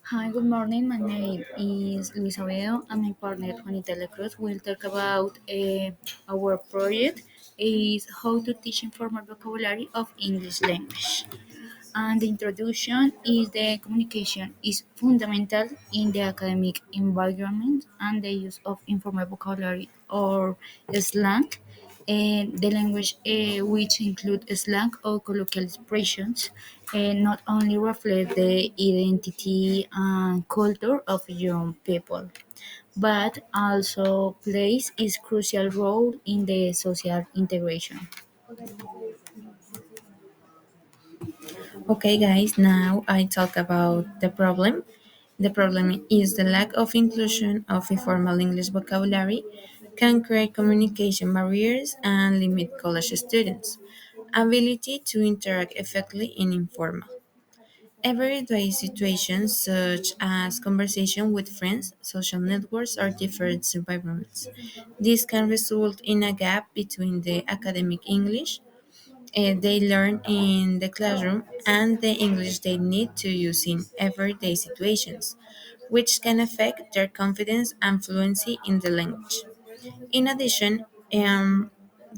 Hi, good morning. My name is Luis Oviedo and my partner Juanita La Cruz will talk about our project is how to teach informal vocabulary of English language. And the introduction is the communication is fundamental in the academic environment and the use of informal vocabulary or slang. The language, which include slang or colloquial expressions, not only reflect the identity and culture of young people, but also plays its crucial role in the social integration. Okay, guys, now I talk about the problem. The problem is the lack of inclusion of informal English vocabulary can create communication barriers and limit college students' ability to interact effectively in informal. Everyday situations such as conversation with friends, social networks, or different environments. This can result in a gap between the academic English they learn in the classroom and the English they need to use in everyday situations, which can affect their confidence and fluency in the language. In addition, the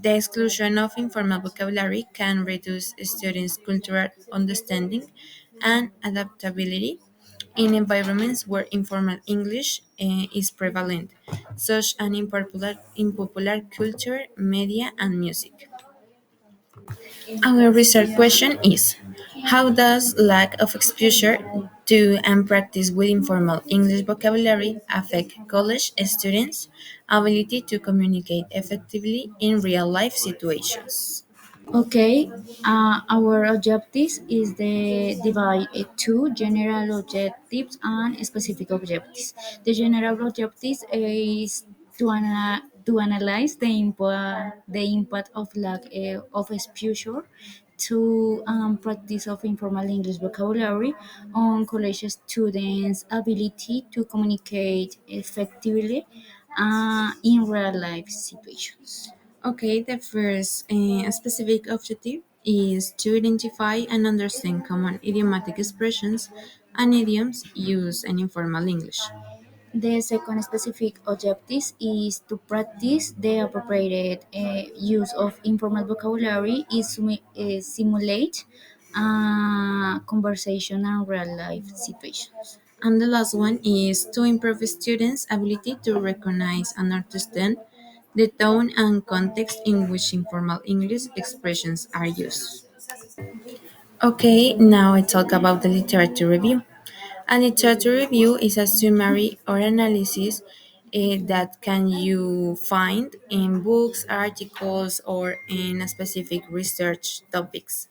exclusion of informal vocabulary can reduce students' cultural understanding and adaptability in environments where informal English is prevalent, such as in popular culture, media, and music. Our research question is: how does lack of exposure to and practice with informal English vocabulary affect college students' ability to communicate effectively in real life situations? Okay, our objectives is the divide two general objectives and specific objectives. The general objectives is to analyze the impact of lack of exposure to practice of informal English vocabulary on college students' ability to communicate effectively in real life situations. Okay, the first specific objective is to identify and understand common idiomatic expressions and idioms used in informal English. The second specific objective is to practice the appropriate use of informal vocabulary is simulate conversation and real life situations. And the last one is to improve students' ability to recognize and understand the tone and context in which informal English expressions are used. Okay, now I talk about the literature review. A literature review is a summary or analysis that can you find in books, articles, or in a specific research topics.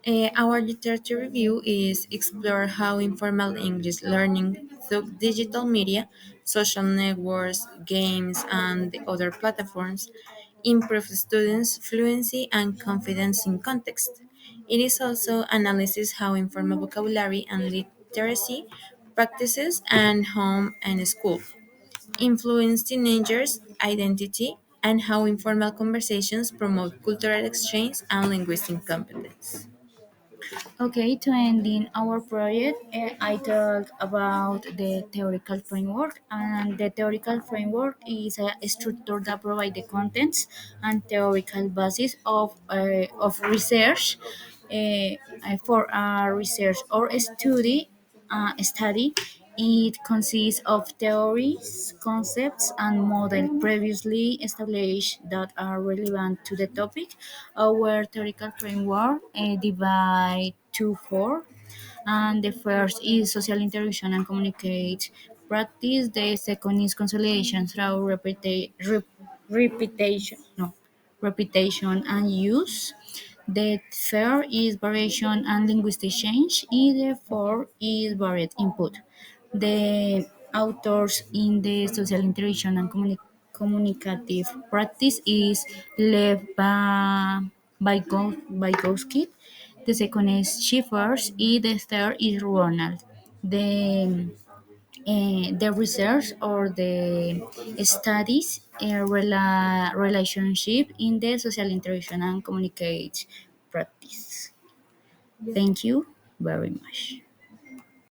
Our literature review is explore how informal English learning through digital media, social networks, games, and the other platforms improve students' fluency and confidence in context. It is also analyzes how informal vocabulary and literacy practices and home and school influence teenagers' identity and how informal conversations promote cultural exchange and linguistic competence. Okay, to end in our project, I talk about the theoretical framework, and the theoretical framework is a structure that provides the contents and theoretical basis of research for a research or study. It consists of theories, concepts, and models previously established that are relevant to the topic. Our theoretical framework divide to four, and the first is social interaction and communicate practice. The second is consolidation through repetition. No, repetition and use. The third is variation and linguistic change. The fourth is varied input. The authors in the social interaction and communicative practice is Lev Vygotsky. The second is Schiffers. And the third is Ronald. The research or the studies relationship in the social interaction and communicate practice. Thank you very much.